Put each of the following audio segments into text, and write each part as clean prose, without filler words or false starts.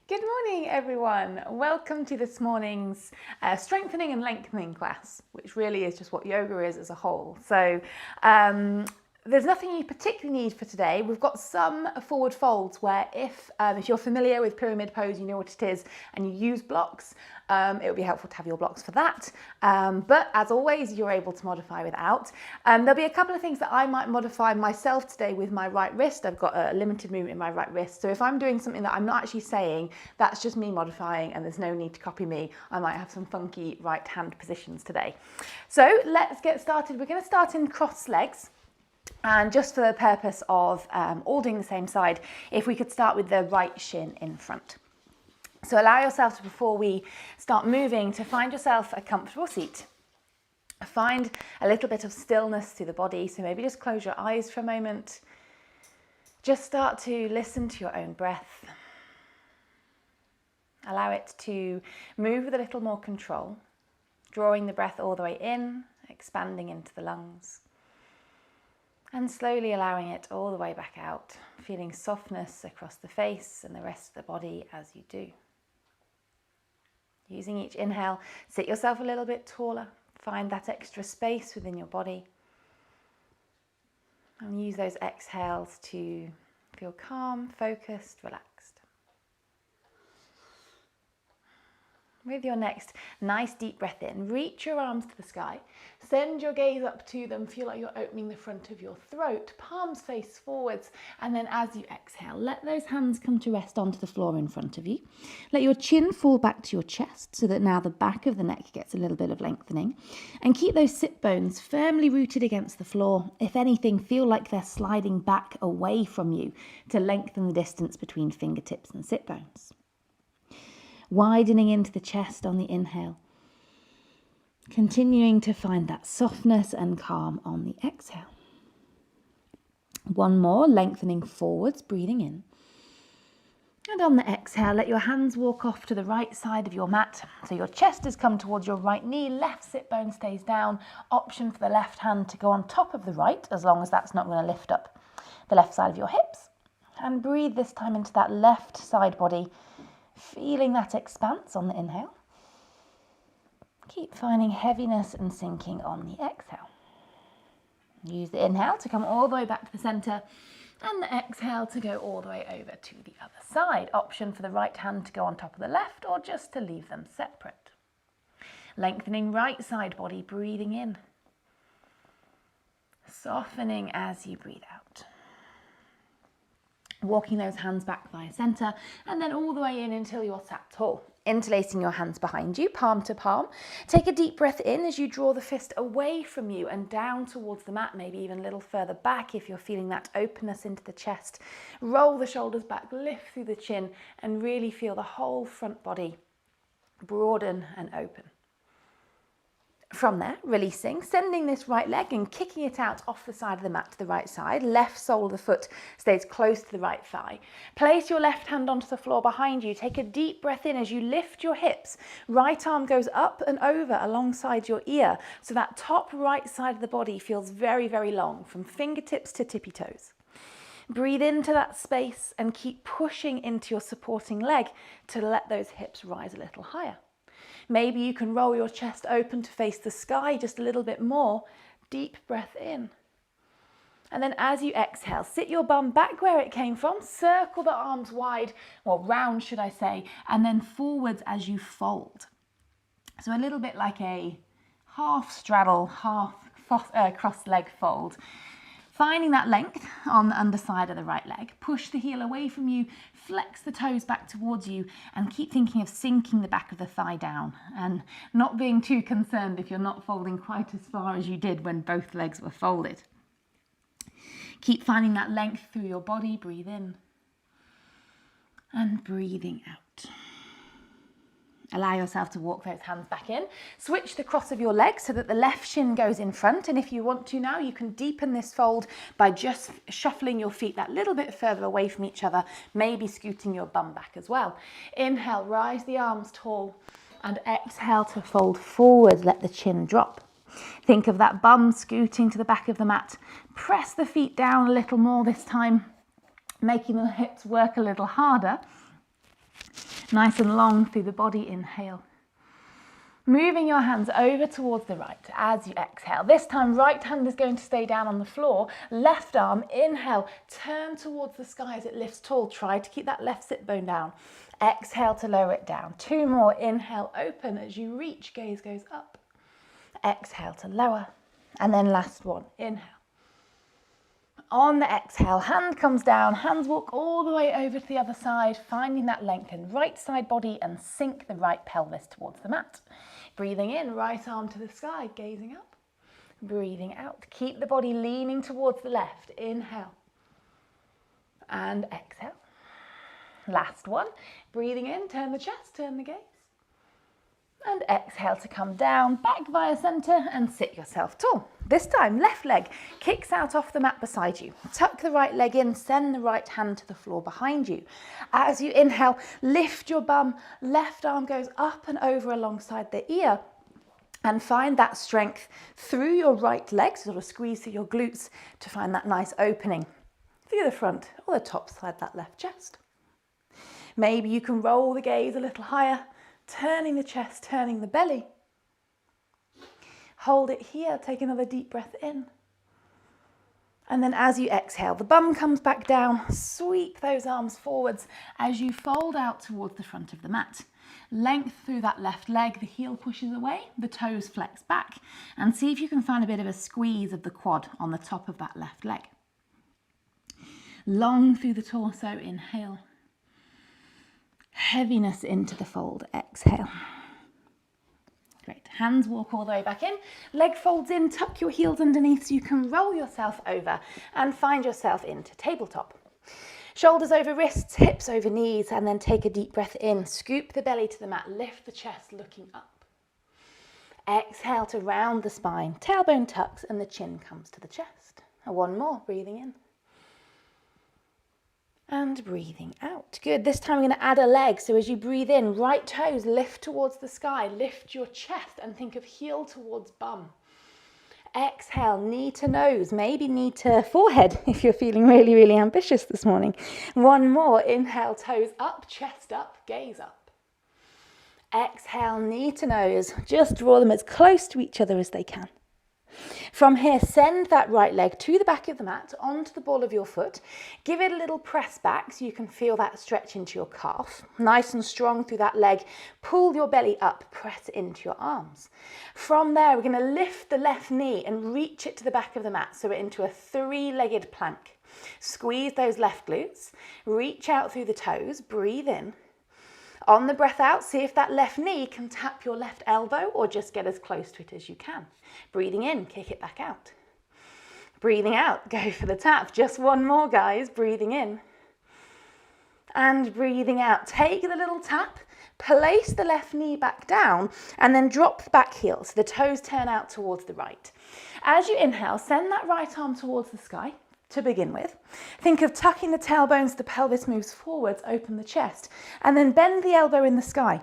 Good morning, everyone. Welcome to this morning's strengthening and lengthening class, which really is just what yoga is as a whole. So there's nothing you particularly need for today. We've got some forward folds where if you're familiar with pyramid pose, you know what it is, and you use blocks, it would be helpful to have your blocks for that. But as always, you're able to modify without. There'll be a couple of things that I might modify myself today with my right wrist. I've got a limited movement in my right wrist. So if I'm doing something that I'm not actually saying, that's just me modifying and there's no need to copy me. I might have some funky right hand positions today. So let's get started. We're going to start in crossed legs. And just for the purpose of all doing the same side, if we could start with the right shin in front. So allow yourself to, before we start moving, to find yourself a comfortable seat. Find a little bit of stillness to the body. So maybe just close your eyes for a moment. Just start to listen to your own breath. Allow it to move with a little more control, drawing the breath all the way in, expanding into the lungs. And slowly allowing it all the way back out, feeling softness across the face and the rest of the body as you do. Using each inhale, sit yourself a little bit taller, find that extra space within your body. And use those exhales to feel calm, focused, relaxed. With your next nice deep breath in, reach your arms to the sky, send your gaze up to them, feel like you're opening the front of your throat, palms face forwards, and then as you exhale, let those hands come to rest onto the floor in front of you. Let your chin fall back to your chest so that now the back of the neck gets a little bit of lengthening, and keep those sit bones firmly rooted against the floor. If anything, feel like they're sliding back away from you to lengthen the distance between fingertips and sit bones. Widening into the chest on the inhale. Continuing to find that softness and calm on the exhale. One more, lengthening forwards, breathing in. And on the exhale, let your hands walk off to the right side of your mat. So your chest has come towards your right knee, left sit bone stays down. Option for the left hand to go on top of the right, as long as that's not going to lift up the left side of your hips. And breathe this time into that left side body, feeling that expanse on the inhale. Keep finding heaviness and sinking on the exhale. Use the inhale to come all the way back to the center and the exhale to go all the way over to the other side. Option for the right hand to go on top of the left or just to leave them separate. Lengthening right side body, breathing in. Softening as you breathe out. Walking those hands back via center and then all the way in until you're sat tall. Interlacing your hands behind you, palm to palm. Take a deep breath in as you draw the fist away from you and down towards the mat, maybe even a little further back if you're feeling that openness into the chest. Roll the shoulders back, lift through the chin and really feel the whole front body broaden and open. From there, releasing, sending this right leg and kicking it out off the side of the mat to the right side. Left sole of the foot stays close to the right thigh. Place your left hand onto the floor behind you. Take a deep breath in as you lift your hips. Right arm goes up and over alongside your ear. So that top right side of the body feels very, very long from fingertips to tippy toes. Breathe into that space and keep pushing into your supporting leg to let those hips rise a little higher. Maybe you can roll your chest open to face the sky just a little bit more. Deep breath in. And then as you exhale, sit your bum back where it came from. Circle the arms wide, or round should I say, and then forwards as you fold. So a little bit like a half straddle, half cross leg fold. Finding that length on the underside of the right leg, push the heel away from you, flex the toes back towards you and keep thinking of sinking the back of the thigh down and not being too concerned if you're not folding quite as far as you did when both legs were folded. Keep finding that length through your body, breathe in and breathing out. Allow yourself to walk those hands back in. Switch the cross of your legs so that the left shin goes in front. And if you want to now, you can deepen this fold by just shuffling your feet that little bit further away from each other, maybe scooting your bum back as well. Inhale, rise the arms tall and exhale to fold forward, let the chin drop. Think of that bum scooting to the back of the mat. Press the feet down a little more this time, making the hips work a little harder. Nice and long through the body, inhale. Moving your hands over towards the right as you exhale. This time, right hand is going to stay down on the floor. Left arm, inhale, turn towards the sky as it lifts tall. Try to keep that left sit bone down. Exhale to lower it down. 2 more, inhale, open. As you reach, gaze goes up. Exhale to lower. And then last one, inhale. On the exhale, hand comes down, hands walk all the way over to the other side, finding that lengthened right side body and sink the right pelvis towards the mat. Breathing in, right arm to the sky, gazing up. Breathing out, keep the body leaning towards the left. Inhale and exhale. Last one, breathing in, turn the chest, turn the gaze. And exhale to come down, back via center and sit yourself tall. This time, left leg kicks out off the mat beside you. Tuck the right leg in, send the right hand to the floor behind you. As you inhale, lift your bum, left arm goes up and over alongside the ear. And find that strength through your right leg, so sort of squeeze through your glutes to find that nice opening through the front or the top side of that left chest. Maybe you can roll the gaze a little higher, turning the chest, turning the belly. Hold it here, take another deep breath in. And then as you exhale, the bum comes back down, sweep those arms forwards as you fold out towards the front of the mat. Length through that left leg, the heel pushes away, the toes flex back, and see if you can find a bit of a squeeze of the quad on the top of that left leg. Long through the torso, inhale. Heaviness into the fold, exhale. Great, hands walk all the way back in, leg folds in, tuck your heels underneath so you can roll yourself over and find yourself into tabletop. Shoulders over wrists, hips over knees, and then take a deep breath in, scoop the belly to the mat, lift the chest looking up. Exhale to round the spine, tailbone tucks and the chin comes to the chest. And one more, breathing in. And breathing out. Good, this time we're going to add a leg. So as you breathe in, right toes lift towards the sky, lift your chest and think of heel towards bum. Exhale, knee to nose, maybe knee to forehead if you're feeling really, really ambitious this morning. One more, inhale, toes up, chest up, gaze up. Exhale, knee to nose, just draw them as close to each other as they can. From here, send that right leg to the back of the mat, onto the ball of your foot. Give it a little press back so you can feel that stretch into your calf. Nice and strong through that leg. Pull your belly up, press into your arms. From there, we're going to lift the left knee and reach it to the back of the mat, so we're into a 3-legged plank. Squeeze those left glutes, reach out through the toes, breathe in. On the breath out, see if that left knee can tap your left elbow or just get as close to it as you can. Breathing in, kick it back out. Breathing out, go for the tap. Just one more, guys. Breathing in. And breathing out. Take the little tap, place the left knee back down, and then drop the back heel so the toes turn out towards the right. As you inhale, send that right arm towards the sky. To begin with, think of tucking the tailbone so the pelvis moves forwards, open the chest, and then bend the elbow in the sky.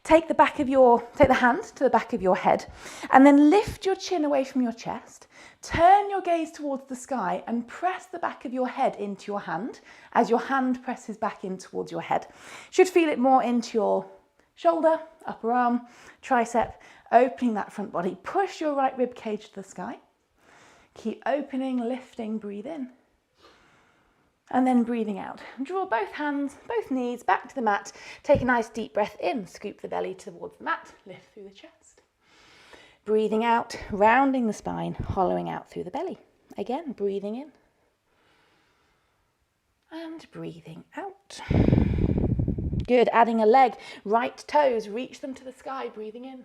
Take the hand to the back of your head, and then lift your chin away from your chest. Turn your gaze towards the sky and press the back of your head into your hand as your hand presses back in towards your head. Should feel it more into your shoulder, upper arm, tricep, opening that front body. Push your right rib cage to the sky. Keep opening, lifting, breathe in. And then breathing out. Draw both hands, both knees back to the mat. Take a nice deep breath in, scoop the belly towards the mat, lift through the chest. Breathing out, rounding the spine, hollowing out through the belly. Again, breathing in. And breathing out. Good, adding a leg, right toes, reach them to the sky, breathing in.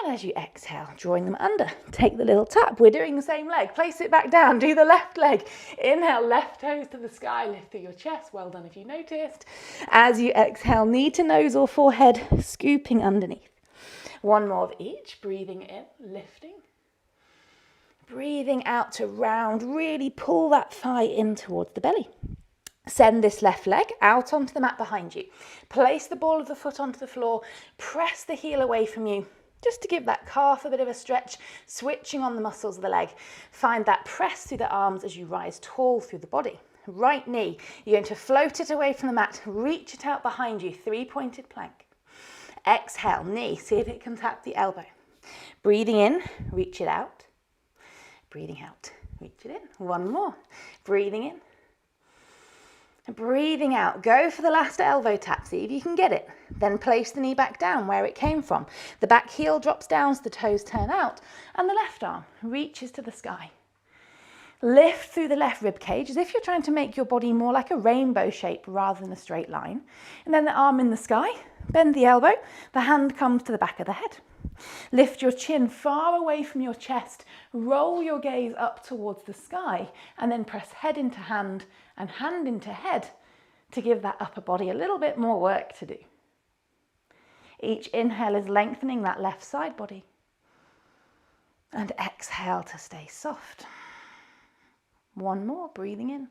And as you exhale, drawing them under, take the little tap. We're doing the same leg. Place it back down. Do the left leg. Inhale, left toes to the sky. Lift through your chest. Well done if you noticed. As you exhale, knee to nose or forehead, scooping underneath. One more of each. Breathing in, lifting. Breathing out to round. Really pull that thigh in towards the belly. Send this left leg out onto the mat behind you. Place the ball of the foot onto the floor. Press the heel away from you. Just to give that calf a bit of a stretch, switching on the muscles of the leg. Find that press through the arms as you rise tall through the body. right knee. You're going to float it away from the mat, reach it out behind you, 3-pointed plank. Exhale, knee, see if it can tap the elbow. Breathing in, reach it out. Breathing out, reach it in. One more. Breathing in. Breathing out, go for the last elbow tap, see if you can get it. Then place the knee back down where it came from. The back heel drops down so the toes turn out, and the left arm reaches to the sky. Lift through the left rib cage as if you're trying to make your body more like a rainbow shape rather than a straight line. And then the arm in the sky, bend the elbow, the hand comes to the back of the head. Lift your chin far away from your chest, roll your gaze up towards the sky, and then press head into hand and hand into head to give that upper body a little bit more work to do. Each inhale is lengthening that left side body. And exhale to stay soft. One more, breathing in.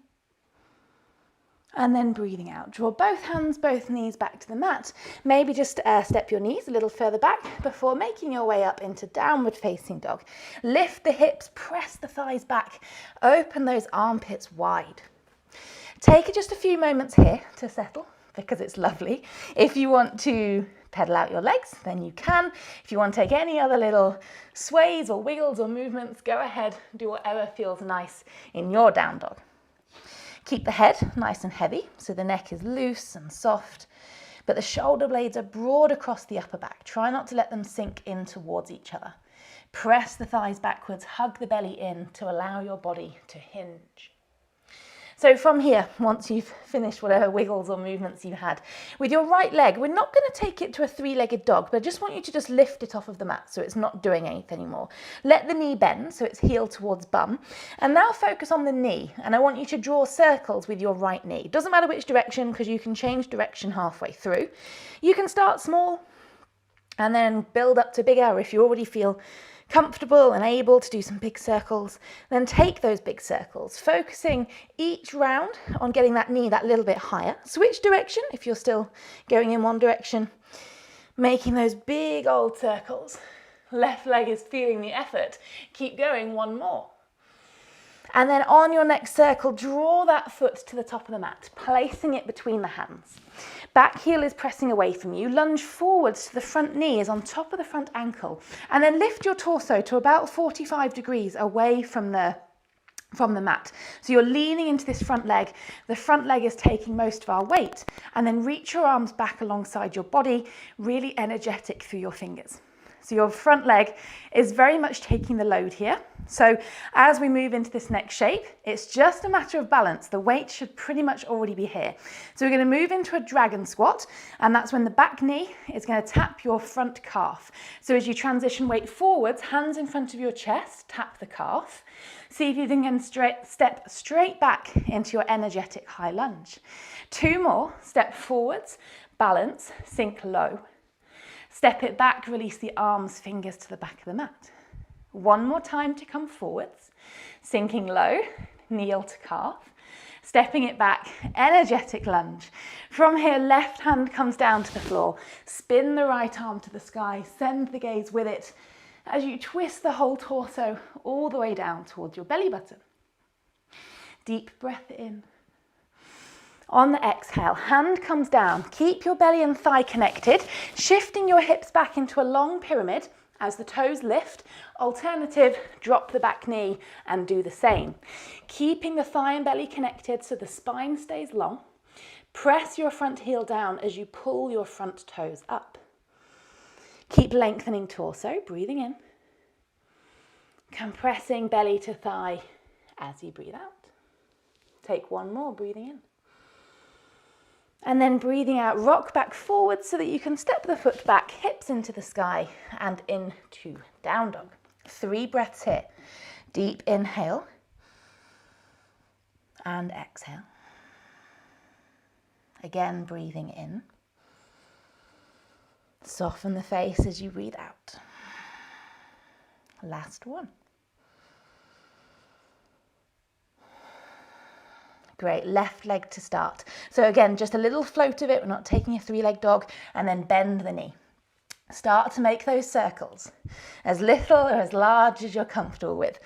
And then breathing out. Draw both hands, both knees back to the mat. Maybe just step your knees a little further back before making your way up into downward facing dog. Lift the hips, press the thighs back, open those armpits wide. Take just a few moments here to settle because it's lovely. If you want to pedal out your legs, then you can. If you want to take any other little sways or wiggles or movements, go ahead, do whatever feels nice in your down dog. Keep the head nice and heavy, so the neck is loose and soft, but the shoulder blades are broad across the upper back. Try not to let them sink in towards each other. Press the thighs backwards, hug the belly in to allow your body to hinge. So from here, once you've finished whatever wiggles or movements you had, with your right leg, we're not going to take it to a three-legged dog, but I just want you to just lift it off of the mat so it's not doing anything anymore. Let the knee bend so it's heel towards bum. And now focus on the knee. And I want you to draw circles with your right knee. It doesn't matter which direction because you can change direction halfway through. You can start small and then build up to bigger if you already feel comfortable and able to do some big circles. Then take those big circles, focusing each round on getting that knee that little bit higher. Switch direction if you're still going in one direction, making those big old circles. Left leg is feeling the effort. Keep going, one more. And then on your next circle, draw that foot to the top of the mat, placing it between the hands. Back heel is pressing away from you. Lunge forwards to the front knee is on top of the front ankle. And then lift your torso to about 45 degrees away from the mat. So you're leaning into this front leg. The front leg is taking most of our weight. And then reach your arms back alongside your body, really energetic through your fingers. So your front leg is very much taking the load here. So as we move into this next shape, it's just a matter of balance. The weight should pretty much already be here. So we're going to move into a dragon squat, and that's when the back knee is going to tap your front calf. So as you transition weight forwards, hands in front of your chest, tap the calf. See if you can step straight back into your energetic high lunge. Two more, step forwards, balance, sink low. Step it back, release the arms, fingers to the back of the mat. One more time to come forwards, sinking low, kneel to calf, stepping it back, energetic lunge. From here, left hand comes down to the floor, spin the right arm to the sky, send the gaze with it as you twist the whole torso all the way down towards your belly button. Deep breath in. On the exhale, hand comes down. Keep your belly and thigh connected, shifting your hips back into a long pyramid as the toes lift. Alternative, drop the back knee and do the same. Keeping the thigh and belly connected so the spine stays long. Press your front heel down as you pull your front toes up. Keep lengthening torso, breathing in. Compressing belly to thigh as you breathe out. Take one more, breathing in. And then breathing out, rock back forward so that you can step the foot back, hips into the sky and into down dog. 3 breaths here. Deep inhale and exhale. Again, breathing in. Soften the face as you breathe out. Last one. Great, left leg to start. So again, just a little float of it. We're not taking a 3-leg dog, and then bend the knee. Start to make those circles, as little or as large as you're comfortable with.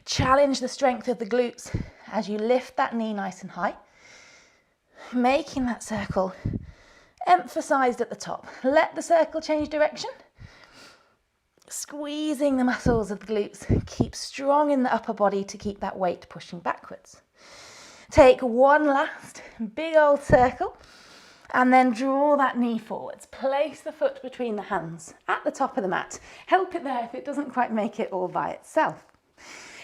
Challenge the strength of the glutes as you lift that knee nice and high, making that circle emphasized at the top. Let the circle change direction, squeezing the muscles of the glutes. Keep strong in the upper body to keep that weight pushing backwards. Take one last big old circle, and then draw that knee forwards. Place the foot between the hands at the top of the mat. Help it there if it doesn't quite make it all by itself.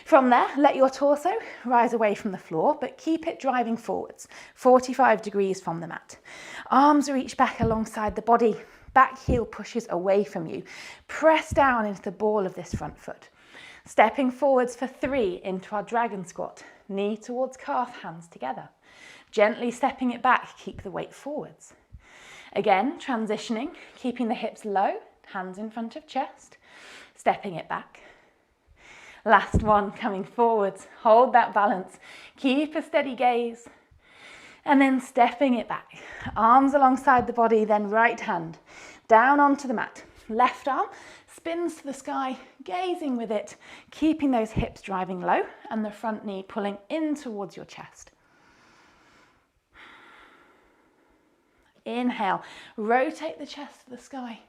From there, let your torso rise away from the floor, but keep it driving forwards, 45 degrees from the mat. Arms reach back alongside the body. Back heel pushes away from you. Press down into the ball of this front foot. Stepping forwards for 3 into our dragon squat. Knee towards calf, hands together. Gently stepping it back, keep the weight forwards. Again, transitioning, keeping the hips low, hands in front of chest, stepping it back. Last one, coming forwards, hold that balance, keep a steady gaze, and then stepping it back. Arms alongside the body, then right hand down onto the mat. Left arm spins to the sky, gazing with it, keeping those hips driving low and the front knee pulling in towards your chest. Inhale, rotate the chest to the sky.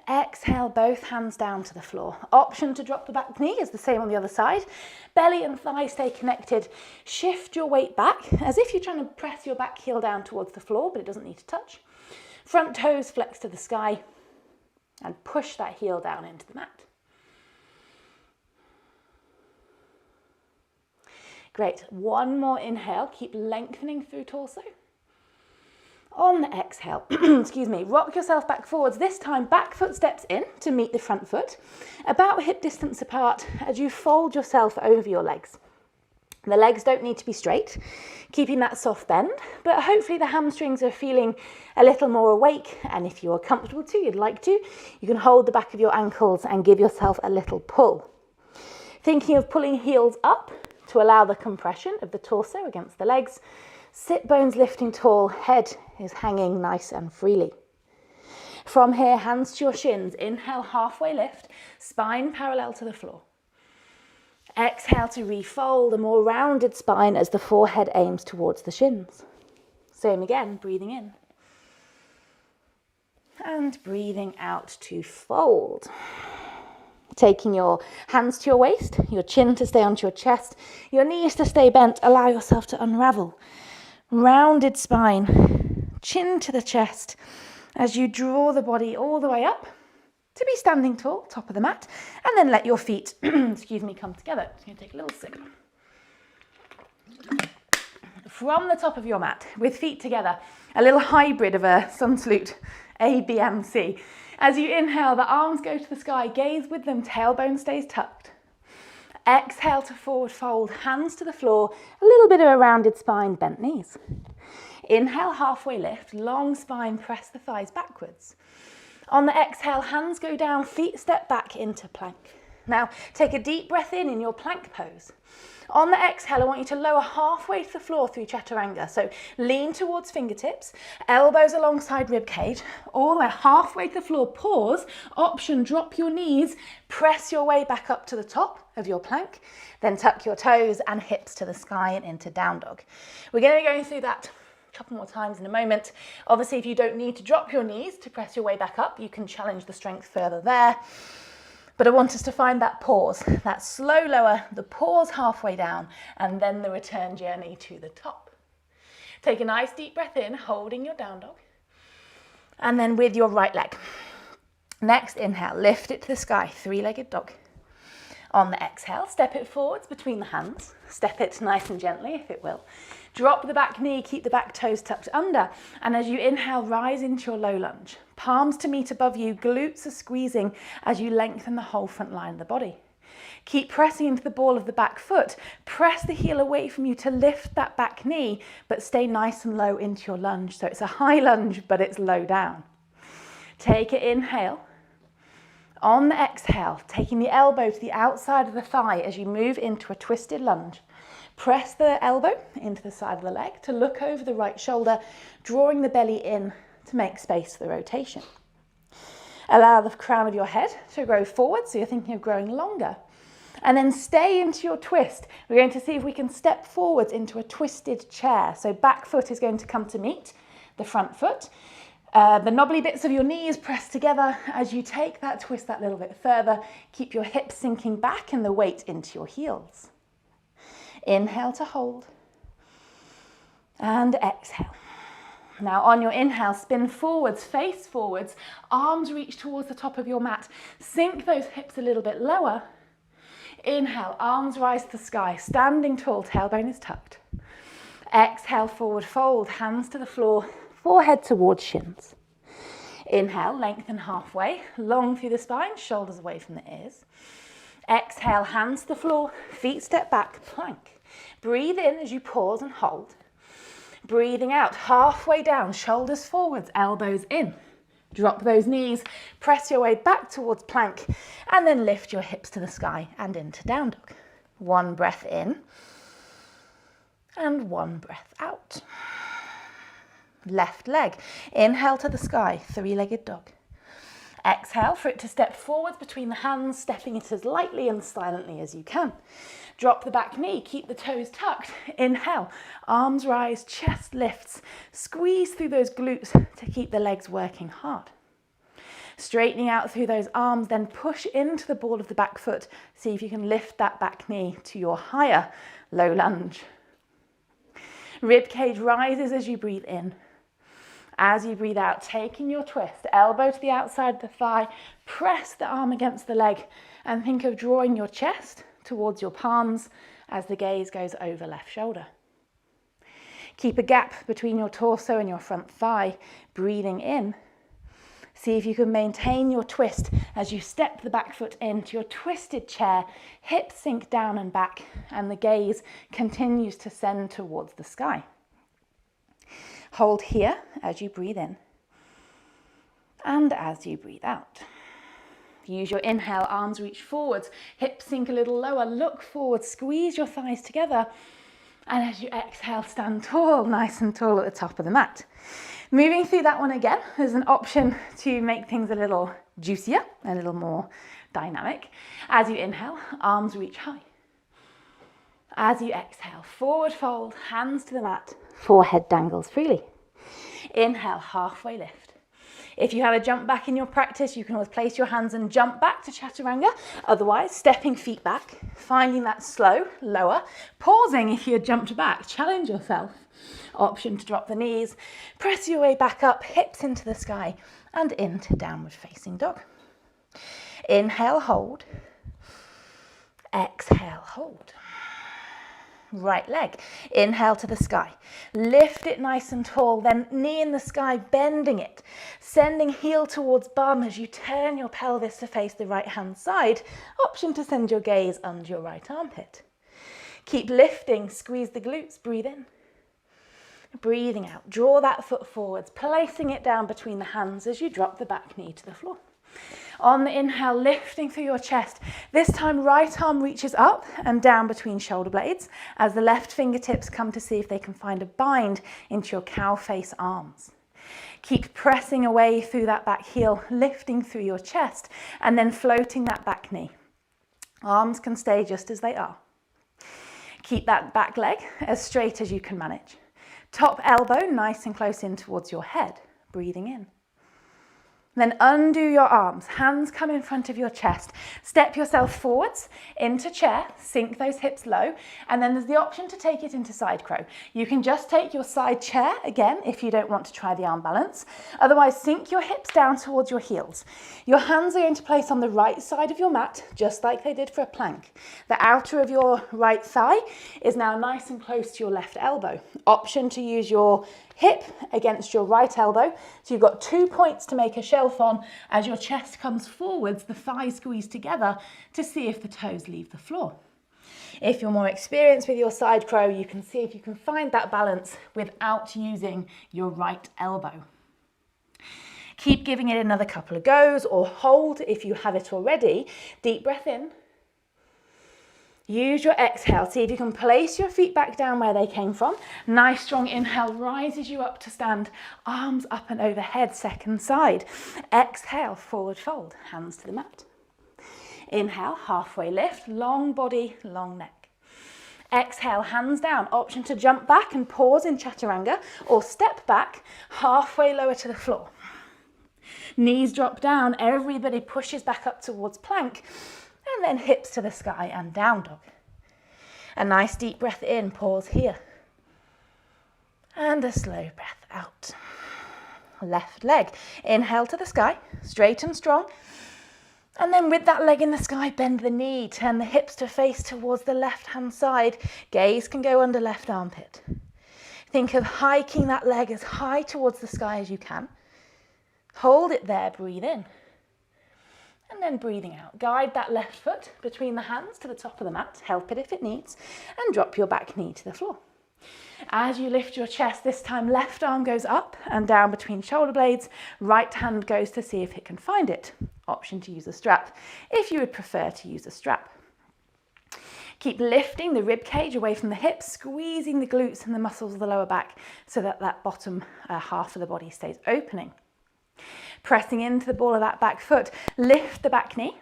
Exhale, both hands down to the floor. Option to drop the back knee is the same on the other side. Belly and thigh stay connected. Shift your weight back as if you're trying to press your back heel down towards the floor, but it doesn't need to touch. Front toes flex to the sky and push that heel down into the mat. Great. One more inhale. Keep lengthening through torso. On the exhale, excuse me, rock yourself back forwards. This time, back foot steps in to meet the front foot, about hip distance apart as you fold yourself over your legs. The legs don't need to be straight, keeping that soft bend, but hopefully the hamstrings are feeling a little more awake. And if you're comfortable to, you'd like to, you can hold the back of your ankles and give yourself a little pull. Thinking of pulling heels up to allow the compression of the torso against the legs. Sit bones lifting tall, head is hanging nice and freely. From here, hands to your shins. Inhale, halfway lift, spine parallel to the floor. Exhale to refold, a more rounded spine as the forehead aims towards the shins. Same again, breathing in. And breathing out to fold. Taking your hands to your waist, your chin to stay onto your chest, your knees to stay bent. Allow yourself to unravel. Rounded spine, chin to the chest as you draw the body all the way up to be standing tall, top of the mat, and then let your feet, excuse me, come together. Just going to take a little sip. From the top of your mat, with feet together, a little hybrid of a sun salute, A, B, and C. As you inhale, the arms go to the sky, gaze with them, tailbone stays tucked. Exhale to forward fold, hands to the floor, a little bit of a rounded spine, bent knees. Inhale, halfway lift, long spine, press the thighs backwards. On the exhale, hands go down, feet step back into plank. Now, take a deep breath in your plank pose. On the exhale, I want you to lower halfway to the floor through chaturanga. So lean towards fingertips, elbows alongside rib cage, all the way halfway to the floor, pause, option, drop your knees, press your way back up to the top of your plank, then tuck your toes and hips to the sky and into down dog. We're going to be going through that a couple more times in a moment. Obviously, if you don't need to drop your knees to press your way back up, you can challenge the strength further there. But I want us to find that pause, that slow lower, the pause halfway down, and then the return journey to the top. Take a nice deep breath in, holding your down dog. And then with your right leg. Next inhale, lift it to the sky, three-legged dog. On the exhale, step it forwards between the hands. Step it nice and gently, if it will. Drop the back knee, keep the back toes tucked under. And as you inhale, rise into your low lunge. Palms to meet above you, glutes are squeezing as you lengthen the whole front line of the body. Keep pressing into the ball of the back foot. Press the heel away from you to lift that back knee, but stay nice and low into your lunge. So it's a high lunge, but it's low down. Take an inhale. On the exhale, taking the elbow to the outside of the thigh as you move into a twisted lunge. Press the elbow into the side of the leg to look over the right shoulder, drawing the belly in to make space for the rotation. Allow the crown of your head to grow forward, so you're thinking of growing longer. And then stay into your twist. We're going to see if we can step forwards into a twisted chair. So back foot is going to come to meet the front foot. The knobbly bits of your knees press together as you take that twist that little bit further. Keep your hips sinking back and the weight into your heels. Inhale to hold. And exhale. Now on your inhale, spin forwards, face forwards, arms reach towards the top of your mat. Sink those hips a little bit lower. Inhale, arms rise to the sky, standing tall, tailbone is tucked. Exhale, forward fold, hands to the floor, forehead towards shins. Inhale, lengthen halfway, long through the spine, shoulders away from the ears. Exhale, hands to the floor, feet step back, plank. Breathe in as you pause and hold. Breathing out, halfway down, shoulders forwards, elbows in. Drop those knees, press your way back towards plank, and then lift your hips to the sky and into down dog. One breath in, and one breath out. Left leg, inhale to the sky, three-legged dog. Exhale for it to step forwards between the hands, stepping it as lightly and silently as you can. Drop the back knee, keep the toes tucked. Inhale, arms rise, chest lifts. Squeeze through those glutes to keep the legs working hard. Straightening out through those arms, then push into the ball of the back foot. See if you can lift that back knee to your higher low lunge. Rib cage rises as you breathe in. As you breathe out, taking your twist, elbow to the outside of the thigh, press the arm against the leg, and think of drawing your chest towards your palms as the gaze goes over left shoulder. Keep a gap between your torso and your front thigh, breathing in. See if you can maintain your twist as you step the back foot into your twisted chair, hips sink down and back, and the gaze continues to send towards the sky. Hold here as you breathe in and as you breathe out. Use your inhale, arms reach forwards, hips sink a little lower, look forward, squeeze your thighs together, and as you exhale, stand tall, nice and tall at the top of the mat. Moving through that one again, there's an option to make things a little juicier, a little more dynamic. As you inhale, arms reach high. As you exhale, forward fold, hands to the mat, forehead dangles freely. Inhale, halfway lift. If you have a jump back in your practice, you can always place your hands and jump back to chaturanga. Otherwise, stepping feet back, finding that slow, lower, pausing if you jumped back, challenge yourself. Option to drop the knees, press your way back up, hips into the sky, and into downward facing dog. Inhale, hold. Exhale, hold. Right leg, inhale to the sky, lift it nice and tall, then knee in the sky, bending it, sending heel towards bum as you turn your pelvis to face the right hand side. Option to send your gaze under your right armpit. Keep lifting, squeeze the glutes, breathe in. Breathing out, draw that foot forwards, placing it down between the hands as you drop the back knee to the floor. On the inhale, lifting through your chest. This time, right arm reaches up and down between shoulder blades as the left fingertips come to see if they can find a bind into your cow face arms. Keep pressing away through that back heel, lifting through your chest and then floating that back knee. Arms can stay just as they are. Keep that back leg as straight as you can manage. Top elbow nice and close in towards your head, breathing in. Then undo your arms, hands come in front of your chest. Step yourself forwards into chair, sink those hips low, and then there's the option to take it into side crow. You can just take your side chair again if you don't want to try the arm balance. Otherwise, sink your hips down towards your heels. Your hands are going to place on the right side of your mat, just like they did for a plank. The outer of your right thigh is now nice and close to your left elbow. Option to use your hip against your right elbow. So you've got 2 points to make a shelf on as your chest comes forwards, the thighs squeeze together to see if the toes leave the floor. If you're more experienced with your side crow, you can see if you can find that balance without using your right elbow. Keep giving it another couple of goes or hold if you have it already. Deep breath in. Use your exhale. See if you can place your feet back down where they came from. Nice strong inhale rises you up to stand. Arms up and overhead, second side. Exhale, forward fold, hands to the mat. Inhale, halfway lift, long body, long neck. Exhale, hands down. Option to jump back and pause in chaturanga or step back, halfway lower to the floor. Knees drop down, everybody pushes back up towards plank. And then hips to the sky and down dog. A nice deep breath in, pause here. And a slow breath out. Left leg, inhale to the sky, straight and strong. And then with that leg in the sky, bend the knee, turn the hips to face towards the left-hand side. Gaze can go under left armpit. Think of hiking that leg as high towards the sky as you can. Hold it there, breathe in. And then breathing out. Guide that left foot between the hands to the top of the mat. Help it if it needs. And drop your back knee to the floor. As you lift your chest, this time left arm goes up and down between shoulder blades. Right hand goes to see if it can find it. Option to use a strap if you would prefer to use a strap. Keep lifting the rib cage away from the hips, squeezing the glutes and the muscles of the lower back so that that bottom half of the body stays opening. Pressing into the ball of that back foot, lift the back knee.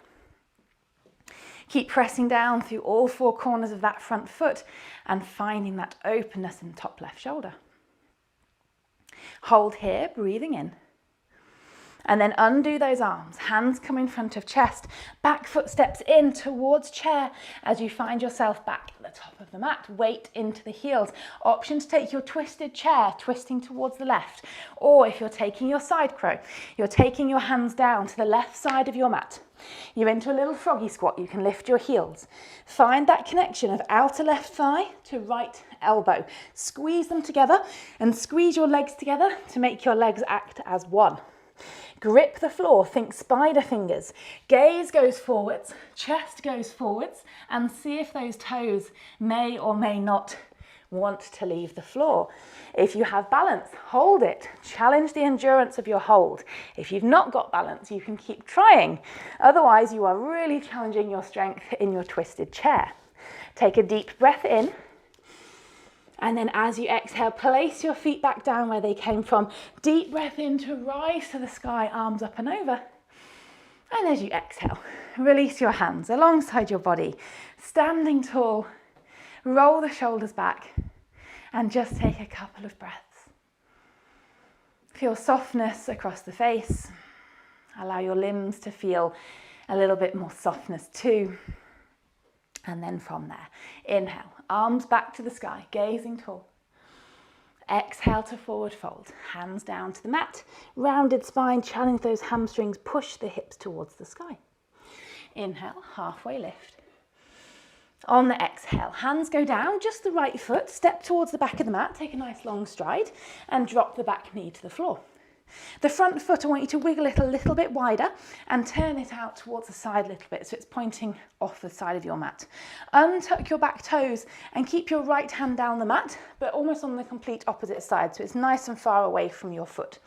Keep pressing down through all four corners of that front foot and finding that openness in the top left shoulder. Hold here, breathing in. And then undo those arms, hands come in front of chest, back foot steps in towards chair as you find yourself back at the top of the mat, weight into the heels. Option to take your twisted chair, twisting towards the left, or if you're taking your side crow, you're taking your hands down to the left side of your mat. You're into a little froggy squat, you can lift your heels. Find that connection of outer left thigh to right elbow. Squeeze them together and squeeze your legs together to make your legs act as one. Grip the floor, think spider fingers. Gaze goes forwards, chest goes forwards, and see if those toes may or may not want to leave the floor. If you have balance, hold it. Challenge the endurance of your hold. If you've not got balance, you can keep trying. Otherwise, you are really challenging your strength in your twisted chair. Take a deep breath in. And then as you exhale, place your feet back down where they came from. Deep breath in to rise to the sky, arms up and over. And as you exhale, release your hands alongside your body, standing tall. Roll the shoulders back and just take a couple of breaths. Feel softness across the face. Allow your limbs to feel a little bit more softness too. And then from there, inhale, arms back to the sky, gazing tall. Exhale to forward fold, hands down to the mat. Rounded spine, challenge those hamstrings, push the hips towards the sky. Inhale, halfway lift. On the exhale, hands go down, just the right foot, step towards the back of the mat, take a nice long stride and drop the back knee to the floor. The front foot, I want you to wiggle it a little bit wider and turn it out towards the side a little bit so it's pointing off the side of your mat. Untuck your back toes and keep your right hand down the mat, but almost on the complete opposite side so it's nice and far away from your foot.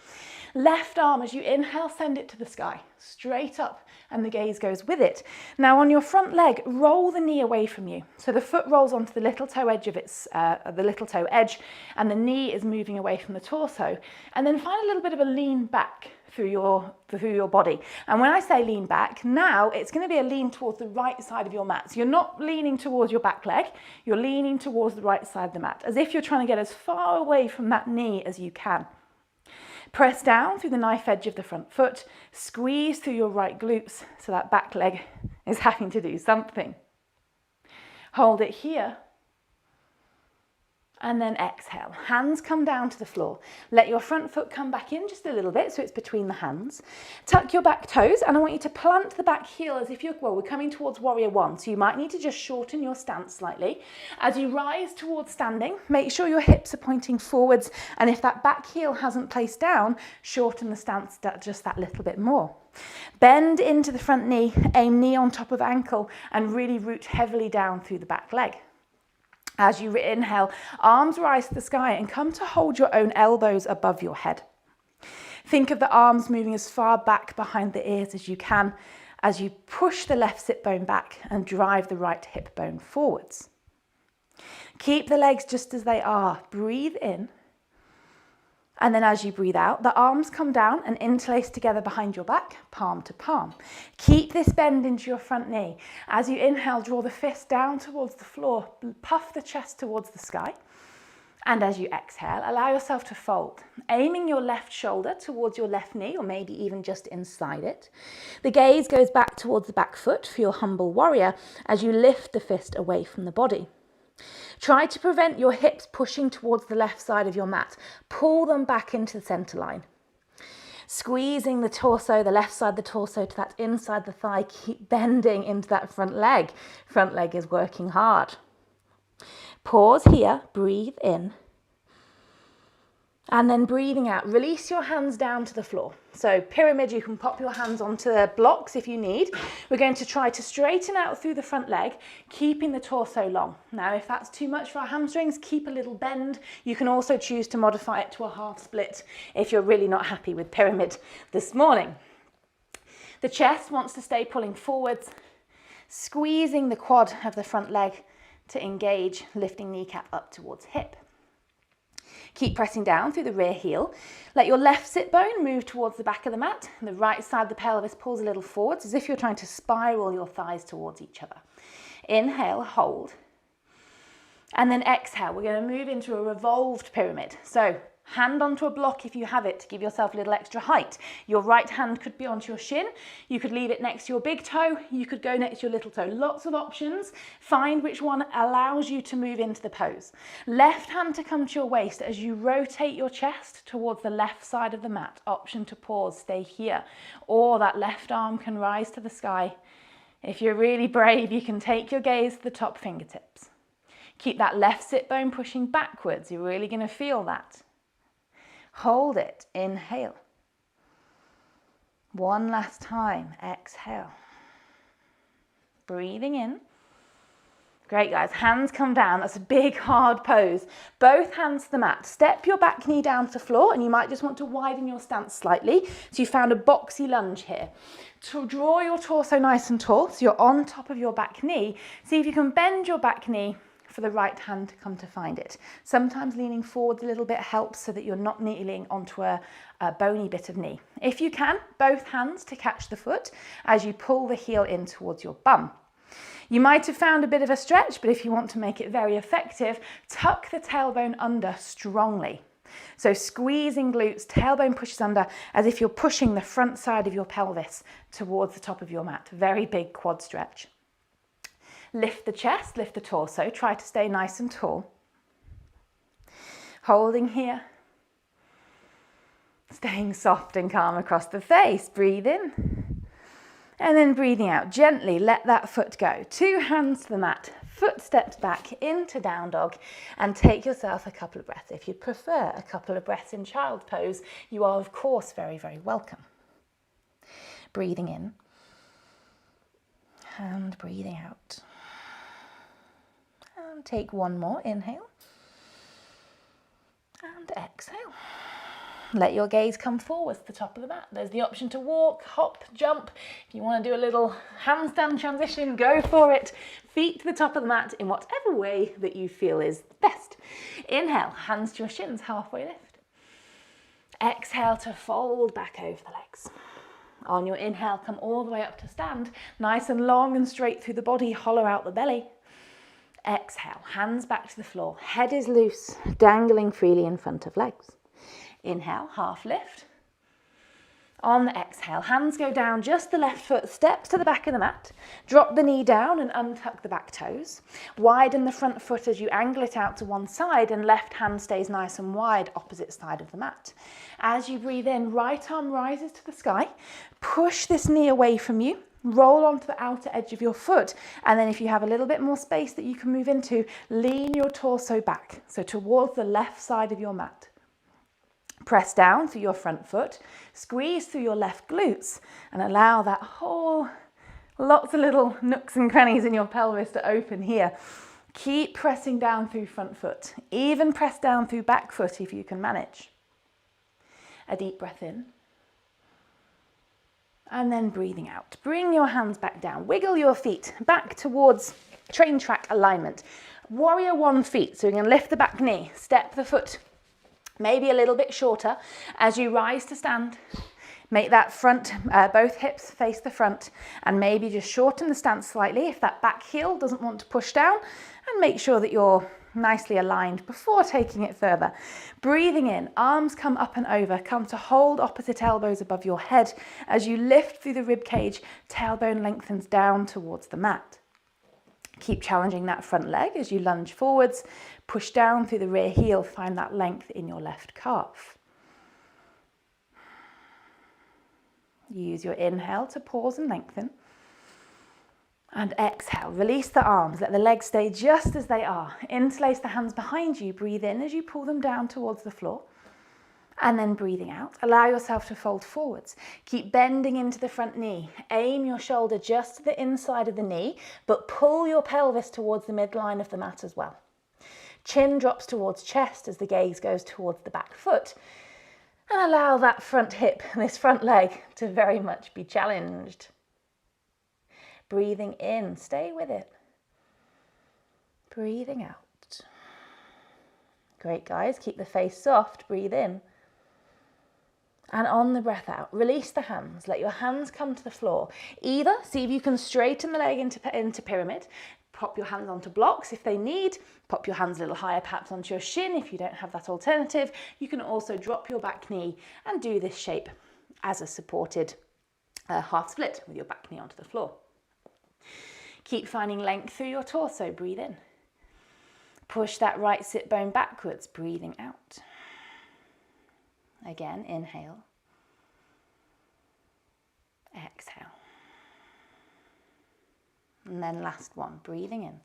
Left arm, as you inhale, send it to the sky, straight up, and the gaze goes with it. Now on your front leg, roll the knee away from you. So the foot rolls onto the little toe edge of the little toe edge, and the knee is moving away from the torso. And then find a little bit of a lean back through your body. And when I say lean back, now it's going to be a lean towards the right side of your mat. So you're not leaning towards your back leg, you're leaning towards the right side of the mat, as if you're trying to get as far away from that knee as you can. Press down through the knife edge of the front foot, squeeze through your right glutes so that back leg is having to do something. Hold it here. And then exhale. Hands come down to the floor. Let your front foot come back in just a little bit so it's between the hands. Tuck your back toes and I want you to plant the back heel as if we're coming towards warrior one. So you might need to just shorten your stance slightly. As you rise towards standing, make sure your hips are pointing forwards. And if that back heel hasn't placed down, shorten the stance just that little bit more. Bend into the front knee, aim knee on top of ankle and really root heavily down through the back leg. As you inhale, arms rise to the sky and come to hold your own elbows above your head. Think of the arms moving as far back behind the ears as you can as you push the left sit bone back and drive the right hip bone forwards. Keep the legs just as they are. Breathe in. And then as you breathe out, the arms come down and interlace together behind your back, palm to palm. Keep this bend into your front knee. As you inhale, draw the fist down towards the floor, puff the chest towards the sky. And as you exhale, allow yourself to fold, aiming your left shoulder towards your left knee, or maybe even just inside it. The gaze goes back towards the back foot for your humble warrior as you lift the fist away from the body. Try to prevent your hips pushing towards the left side of your mat. Pull them back into the center line. Squeezing the torso, the left side of the torso to that inside the thigh. Keep bending into that front leg. Front leg is working hard. Pause here, breathe in. And then breathing out, release your hands down to the floor. So pyramid, you can pop your hands onto the blocks if you need. We're going to try to straighten out through the front leg, keeping the torso long. Now, if that's too much for our hamstrings, keep a little bend. You can also choose to modify it to a half split if you're really not happy with pyramid this morning. The chest wants to stay pulling forwards, squeezing the quad of the front leg to engage, lifting kneecap up towards hip. Keep pressing down through the rear heel. Let your left sit bone move towards the back of the mat. The right side of the pelvis pulls a little forwards as if you're trying to spiral your thighs towards each other. Inhale, hold. And then exhale. We're going to move into a revolved pyramid. So hand onto a block if you have it to give yourself a little extra height. Your right hand could be onto your shin. You could leave it next to your big toe. You could go next to your little toe. Lots of options. Find which one allows you to move into the pose. Left hand to come to your waist as you rotate your chest towards the left side of the mat. Option to pause, stay here. Or that left arm can rise to the sky. If you're really brave, you can take your gaze to the top fingertips. Keep that left sit bone pushing backwards. You're really going to feel that. Hold it, inhale. One last time, exhale. Breathing in. Great, guys, hands come down. That's a big, hard pose. Both hands to the mat. Step your back knee down to the floor, and you might just want to widen your stance slightly. So you found a boxy lunge here. To draw your torso nice and tall, so you're on top of your back knee. See if you can bend your back knee for the right hand to come to find it. Sometimes leaning forward a little bit helps so that you're not kneeling onto a bony bit of knee. If you can, both hands to catch the foot as you pull the heel in towards your bum. You might have found a bit of a stretch, but if you want to make it very effective, tuck the tailbone under strongly. So squeezing glutes, tailbone pushes under as if you're pushing the front side of your pelvis towards the top of your mat. Very big quad stretch. Lift the chest, lift the torso. Try to stay nice and tall. Holding here. Staying soft and calm across the face. Breathe in. And then breathing out. Gently let that foot go. 2 hands to the mat. Foot steps back into down dog. And take yourself a couple of breaths. If you prefer a couple of breaths in child pose, you are of course very, very welcome. Breathing in. And breathing out. And take one more, inhale, and exhale. Let your gaze come forwards to the top of the mat. There's the option to walk, hop, jump. If you want to do a little handstand transition, go for it. Feet to the top of the mat in whatever way that you feel is best. Inhale, hands to your shins, halfway lift. Exhale to fold back over the legs. On your inhale, come all the way up to stand. Nice and long and straight through the body, hollow out the belly. Exhale, hands back to the floor. Head is loose, dangling freely in front of legs. Inhale, half lift. On the exhale, hands go down, just the left foot steps to the back of the mat. Drop the knee down and untuck the back toes. Widen the front foot as you angle it out to one side, and left hand stays nice and wide opposite side of the mat. As you breathe in, right arm rises to the sky. Push this knee away from you. Roll onto the outer edge of your foot, and then if you have a little bit more space that you can move into, lean your torso back, so towards the left side of your mat. Press down through your front foot, squeeze through your left glutes, and allow that whole, lots of little nooks and crannies in your pelvis to open here. Keep pressing down through front foot, even press down through back foot if you can manage. A deep breath in. And then breathing out. Bring your hands back down. Wiggle your feet back towards train track alignment. Warrior one feet. So you're going to lift the back knee, step the foot maybe a little bit shorter as you rise to stand. Make that front, both hips face the front, and maybe just shorten the stance slightly if that back heel doesn't want to push down, and make sure that you're nicely aligned before taking it further. Breathing in, arms come up and over, come to hold opposite elbows above your head. As you lift through the rib cage, tailbone lengthens down towards the mat. Keep challenging that front leg as you lunge forwards, push down through the rear heel, find that length in your left calf. Use your inhale to pause and lengthen. And exhale, release the arms, let the legs stay just as they are. Interlace the hands behind you, breathe in as you pull them down towards the floor. And then breathing out, allow yourself to fold forwards. Keep bending into the front knee. Aim your shoulder just to the inside of the knee, but pull your pelvis towards the midline of the mat as well. Chin drops towards chest as the gaze goes towards the back foot. And allow that front hip, this front leg, to very much be challenged. Breathing in, stay with it. Breathing out. Great, guys, keep the face soft, breathe in. And on the breath out, release the hands, let your hands come to the floor. Either see if you can straighten the leg into pyramid, pop your hands onto blocks if they need, pop your hands a little higher perhaps onto your shin if you don't have that alternative. You can also drop your back knee and do this shape as a supported half split with your back knee onto the floor. Keep finding length through your torso, breathe in. Push that right sit bone backwards, breathing out. Again, inhale. Exhale. And then last one, breathing in.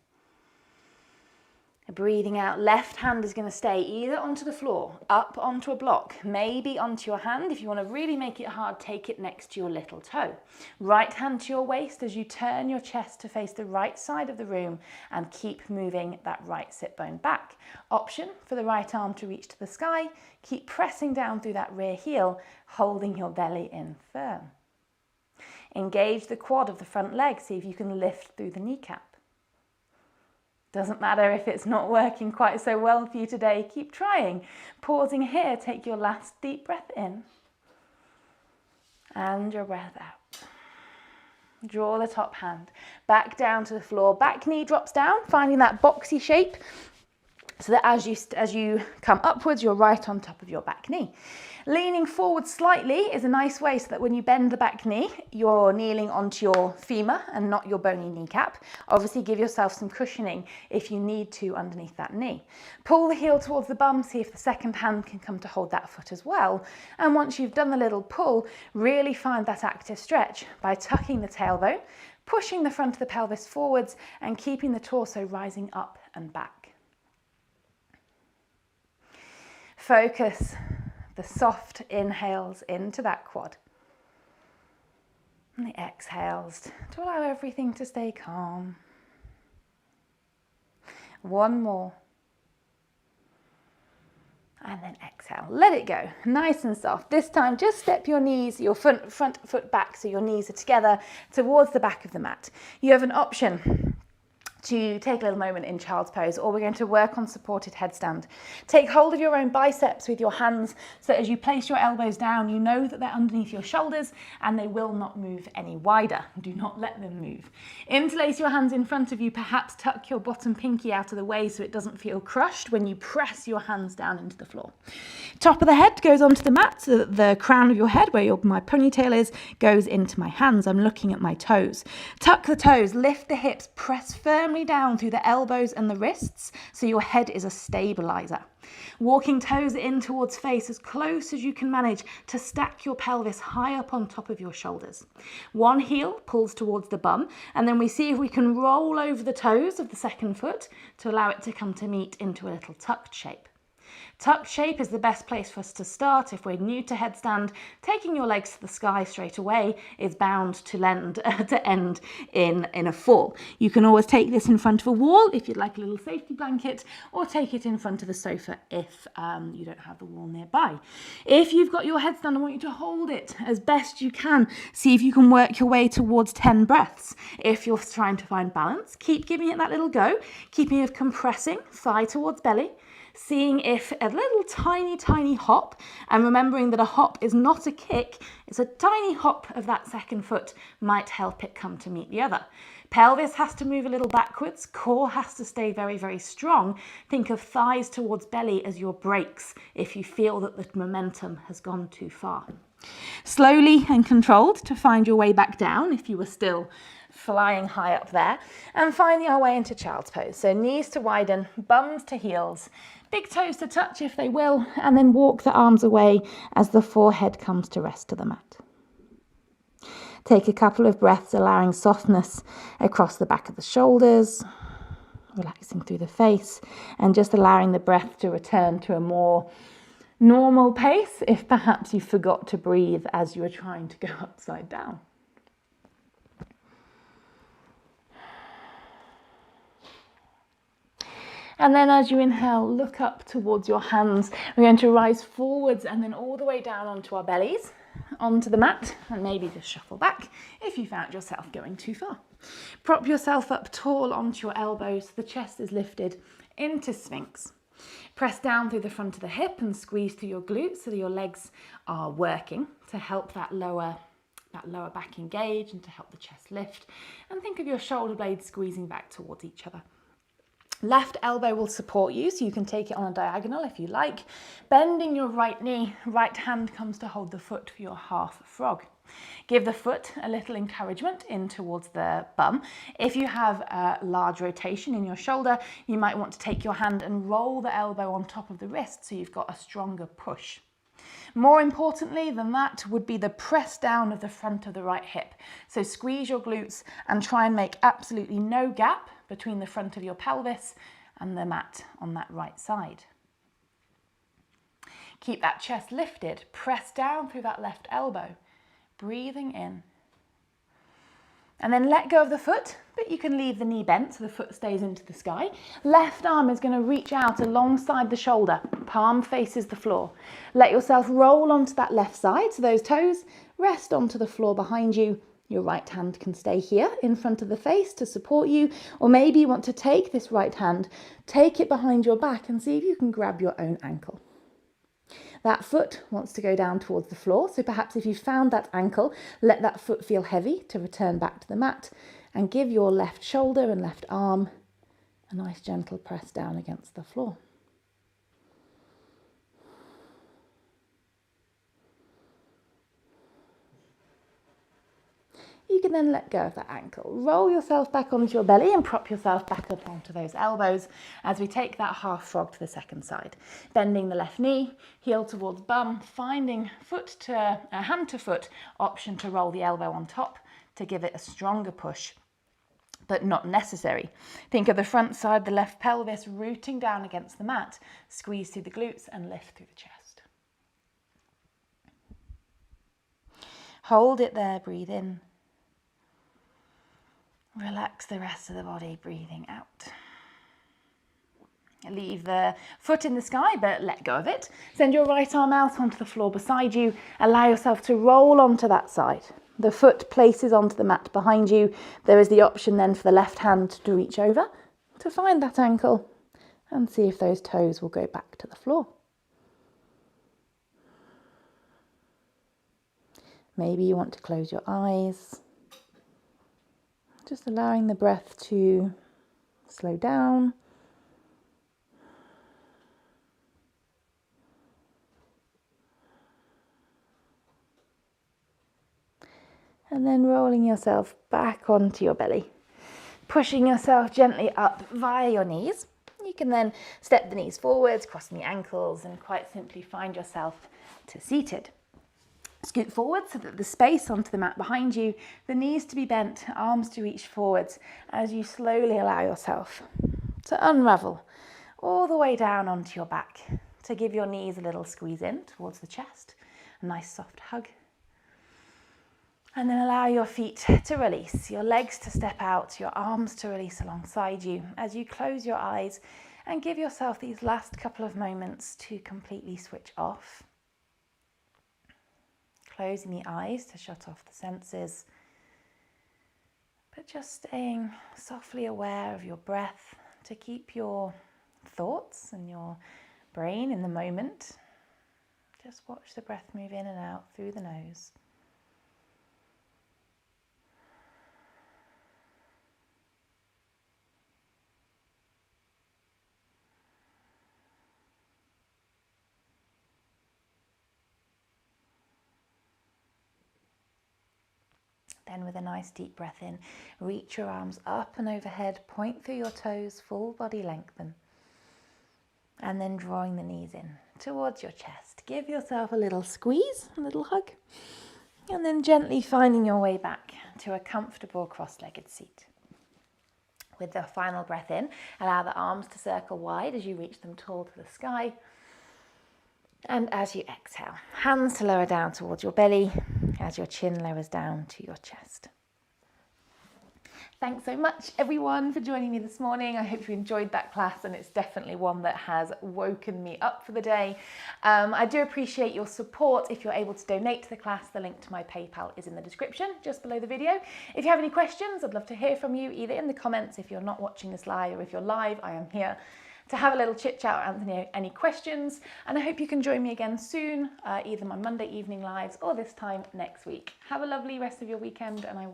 Breathing out, left hand is going to stay either onto the floor, up onto a block, maybe onto your hand. If you want to really make it hard, take it next to your little toe. Right hand to your waist as you turn your chest to face the right side of the room and keep moving that right sit bone back. Option for the right arm to reach to the sky. Keep pressing down through that rear heel, holding your belly in firm. Engage the quad of the front leg, see if you can lift through the kneecap. Doesn't matter if it's not working quite so well for you today, keep trying. Pausing here, take your last deep breath in and your breath out. Draw the top hand back down to the floor, back knee drops down, finding that boxy shape so that as you come upwards, you're right on top of your back knee. Leaning forward slightly is a nice way so that when you bend the back knee, you're kneeling onto your femur and not your bony kneecap. Obviously, give yourself some cushioning if you need to underneath that knee. Pull the heel towards the bum, see if the second hand can come to hold that foot as well. And once you've done the little pull, really find that active stretch by tucking the tailbone, pushing the front of the pelvis forwards and keeping the torso rising up and back. Focus the soft inhales into that quad and the exhales to allow everything to stay calm. One more. And then exhale. Let it go. Nice and soft. This time, just step your knees, your front foot back so your knees are together towards the back of the mat. You have an option to take a little moment in child's pose, or we're going to work on supported headstand. Take hold of your own biceps with your hands so that as you place your elbows down, you know that they're underneath your shoulders and they will not move any wider. Do not let them move. Interlace your hands in front of you, perhaps tuck your bottom pinky out of the way so it doesn't feel crushed when you press your hands down into the floor. Top of the head goes onto the mat so that the crown of your head, where my ponytail is, goes into my hands. I'm looking at my toes. Tuck the toes, lift the hips, press firmly down through the elbows and the wrists so your head is a stabilizer. Walking toes in towards face as close as you can manage to stack your pelvis high up on top of your shoulders. One heel pulls towards the bum, and then we see if we can roll over the toes of the second foot to allow it to come to meet into a little tucked shape. Tuck shape is the best place for us to start. If we're new to headstand, taking your legs to the sky straight away is bound to end in a fall. You can always take this in front of a wall if you'd like a little safety blanket, or take it in front of a sofa if you don't have the wall nearby. If you've got your headstand, I want you to hold it as best you can. See if you can work your way towards 10 breaths. If you're trying to find balance, keep giving it that little go, keeping it compressing, thigh towards belly, seeing if a little tiny hop, and remembering that a hop is not a kick, it's a tiny hop of that second foot might help it come to meet the other. Pelvis has to move a little backwards, core has to stay very, very strong. Think of thighs towards belly as your brakes if you feel that the momentum has gone too far. Slowly and controlled to find your way back down if you were still flying high up there, and finding our way into child's pose. So knees to widen, bums to heels, big toes to touch if they will, and then walk the arms away as the forehead comes to rest to the mat. Take a couple of breaths, allowing softness across the back of the shoulders, relaxing through the face, and just allowing the breath to return to a more normal pace if perhaps you forgot to breathe as you were trying to go upside down. And then as you inhale, look up towards your hands. We're going to rise forwards and then all the way down onto our bellies, onto the mat, and maybe just shuffle back if you found yourself going too far. Prop yourself up tall onto your elbows. The chest is lifted into Sphinx. Press down through the front of the hip and squeeze through your glutes so that your legs are working to help that lower back engage and to help the chest lift. And think of your shoulder blades squeezing back towards each other. Left elbow will support you, so you can take it on a diagonal if you like. Bending your right knee, right hand comes to hold the foot for your half frog. Give the foot a little encouragement in towards the bum. If you have a large rotation in your shoulder, you might want to take your hand and roll the elbow on top of the wrist so you've got a stronger push. More importantly than that would be the press down of the front of the right hip. So squeeze your glutes and try and make absolutely no gap between the front of your pelvis and the mat on that right side. Keep that chest lifted, press down through that left elbow, breathing in. And then let go of the foot, but you can leave the knee bent so the foot stays into the sky. Left arm is going to reach out alongside the shoulder, palm faces the floor. Let yourself roll onto that left side, so those toes rest onto the floor behind you. Your right hand can stay here in front of the face to support you, or maybe you want to take this right hand, take it behind your back and see if you can grab your own ankle. That foot wants to go down towards the floor, so perhaps if you found that ankle, let that foot feel heavy to return back to the mat, and give your left shoulder and left arm a nice gentle press down against the floor. You can then let go of that ankle. Roll yourself back onto your belly and prop yourself back up onto those elbows as we take that half frog to the second side. Bending the left knee, heel towards bum, finding hand to foot option to roll the elbow on top to give it a stronger push, but not necessary. Think of the front side, the left pelvis rooting down against the mat. Squeeze through the glutes and lift through the chest. Hold it there, breathe in. Relax the rest of the body, breathing out. Leave the foot in the sky, but let go of it. Send your right arm out onto the floor beside you. Allow yourself to roll onto that side. The foot places onto the mat behind you. There is the option then for the left hand to reach over to find that ankle and see if those toes will go back to the floor. Maybe you want to close your eyes. Just allowing the breath to slow down. And then rolling yourself back onto your belly. Pushing yourself gently up via your knees. You can then step the knees forwards, crossing the ankles, and quite simply find yourself to seated. Scoot forward so that the space onto the mat behind you, the knees to be bent, arms to reach forwards as you slowly allow yourself to unravel all the way down onto your back to give your knees a little squeeze in towards the chest, a nice soft hug. And then allow your feet to release, your legs to step out, your arms to release alongside you as you close your eyes and give yourself these last couple of moments to completely switch off. Closing the eyes to shut off the senses, but just staying softly aware of your breath to keep your thoughts and your brain in the moment. Just watch the breath move in and out through the nose. Then with a nice deep breath in, reach your arms up and overhead, point through your toes, full body lengthen. And then drawing the knees in towards your chest. Give yourself a little squeeze, a little hug. And then gently finding your way back to a comfortable cross-legged seat. With the final breath in, allow the arms to circle wide as you reach them tall to the sky. And as you exhale, hands to lower down towards your belly as your chin lowers down to your chest. Thanks so much everyone for joining me this morning. I hope you enjoyed that class, and it's definitely one that has woken me up for the day. I do appreciate your support. If you're able to donate to the class, the link to my PayPal is in the description just below the video. If you have any questions, I'd love to hear from you, either in the comments if you're not watching this live, or if you're live, I am here to have a little chit chat, answer any questions. And I hope you can join me again soon, either my Monday evening lives or this time next week. Have a lovely rest of your weekend, and I will